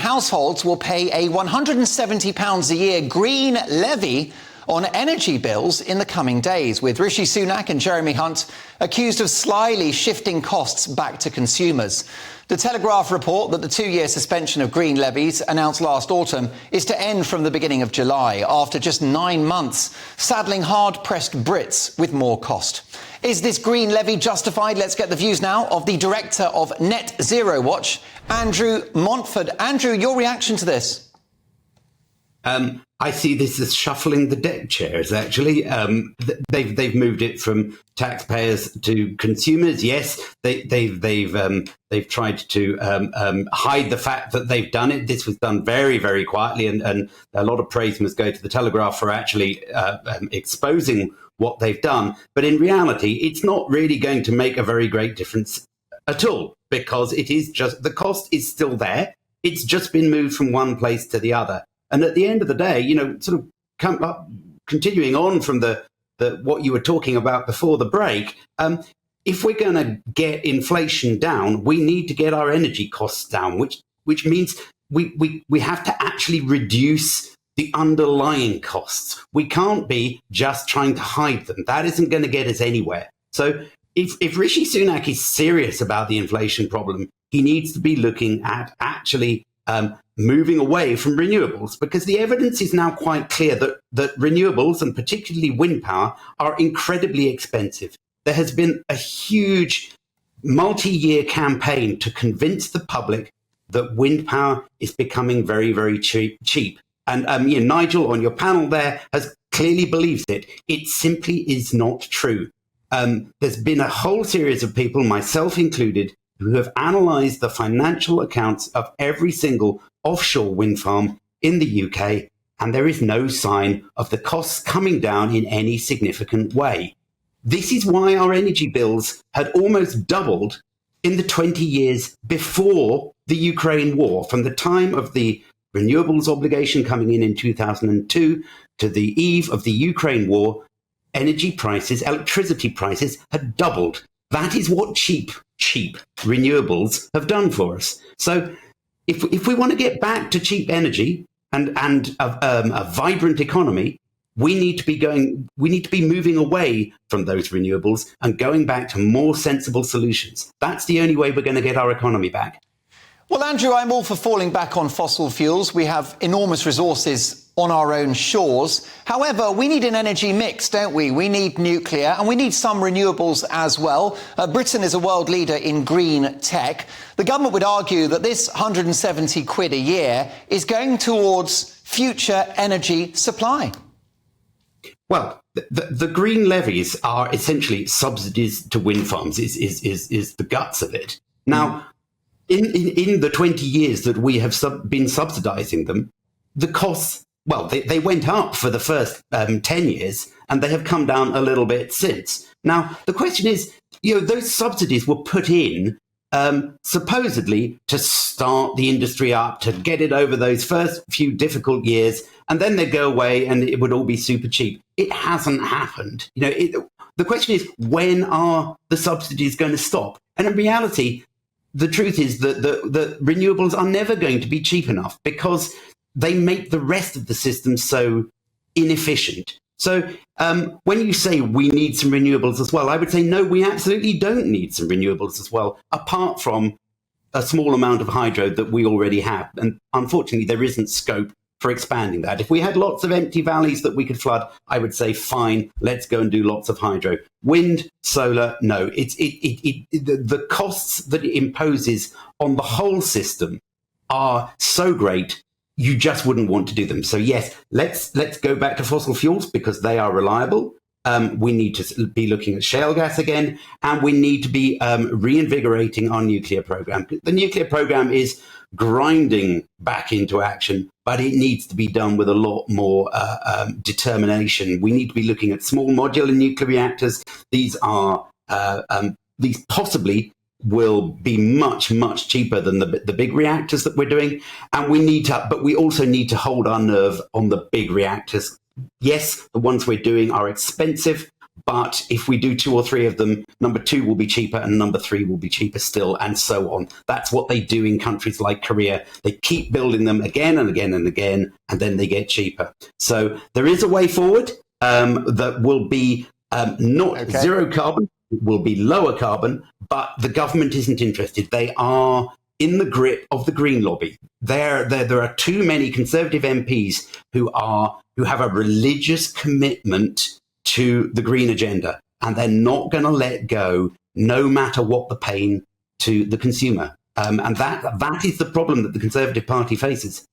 households will pay a £170 a year green levy on energy bills in the coming days, with Rishi Sunak and Jeremy Hunt accused of slyly shifting costs back to consumers. The Telegraph report that the 2-year suspension of green levies announced last autumn is to end from the beginning of July, after just 9 months, saddling hard-pressed Brits with more cost. Is this green levy justified? Let's get the views now of the director of Net Zero Watch, Andrew Montford. Andrew, your reaction to this? I see this as shuffling the deck chairs, actually. They've moved it from taxpayers to consumers. Yes, they've tried to hide the fact that they've done it. This was done very, very quietly, and a lot of praise must go to the Telegraph for actually exposing what they've done. But in reality, it's not really going to make a very great difference at all, because it is just, the cost is still there. It's just been moved from one place to the other. And at the end of the day, sort of continuing on from the what you were talking about before the break, if we're going to get inflation down, we need to get our energy costs down, which means we have to actually reduce the underlying costs. We can't be just trying to hide them. That isn't going to get us anywhere. So if Rishi Sunak is serious about the inflation problem, he needs to be looking at actually moving away from renewables, because the evidence is now quite clear that renewables, and particularly wind power, are incredibly expensive. There has been a huge multi-year campaign to convince the public that wind power is becoming very, very cheap. And Nigel on your panel there has clearly believes it. It simply is not true. There's been a whole series of people, myself included, who have analysed the financial accounts of every single offshore wind farm in the UK, and there is no sign of the costs coming down in any significant way. This is why our energy bills had almost doubled in the 20 years before the Ukraine war. From the time of the renewables obligation coming in 2002 to the eve of the Ukraine war, energy prices, electricity prices had doubled. That is what cheap renewables have done for us. So if we want to get back to cheap energy and a vibrant economy, we need to be moving away from those renewables and going back to more sensible solutions. That's the only way we're going to get our economy back. Well, Andrew, I'm all for falling back on fossil fuels. We have enormous resources on our own shores. However, we need an energy mix, don't we? We need nuclear and we need some renewables as well. Britain is a world leader in green tech. The government would argue that this 170 quid a year is going towards future energy supply. Well, the green levies are essentially subsidies to wind farms, is the guts of it. Now, in the 20 years that we have been subsidizing them, the costs, well, they went up for the first 10 years, and they have come down a little bit since. Now, the question is, those subsidies were put in supposedly to start the industry up, to get it over those first few difficult years, and then they'd go away and it would all be super cheap. It hasn't happened. The question is, when are the subsidies going to stop? And in reality, the truth is that the renewables are never going to be cheap enough, because they make the rest of the system so inefficient. So when you say we need some renewables as well, I would say, no, we absolutely don't need some renewables as well, apart from a small amount of hydro that we already have. And unfortunately, there isn't scope for expanding that. If we had lots of empty valleys that we could flood, I would say, fine, let's go and do lots of hydro. Wind, solar, no. The costs that it imposes on the whole system are so great, you just wouldn't want to do them. So yes, let's go back to fossil fuels because they are reliable. We need to be looking at shale gas again, and we need to be reinvigorating our nuclear program. The nuclear program is grinding back into action, but it needs to be done with a lot more determination. We need to be looking at small modular nuclear reactors. These possibly will be much, much cheaper than the big reactors that we're doing. And but we also need to hold our nerve on the big reactors. Yes, the ones we're doing are expensive, But if we do 2 or 3 of them, number 2 will be cheaper and number 3 will be cheaper still, and so on. That's what they do in countries like Korea. They keep building them again and again and again, and then they get cheaper. So there is a way forward that will be not zero carbon, it will be lower carbon, but the government isn't interested. They are in the grip of the green lobby. There are too many Conservative MPs who have a religious commitment to the green agenda, and they're not going to let go, no matter what the pain to the consumer. And that is the problem that the Conservative Party faces.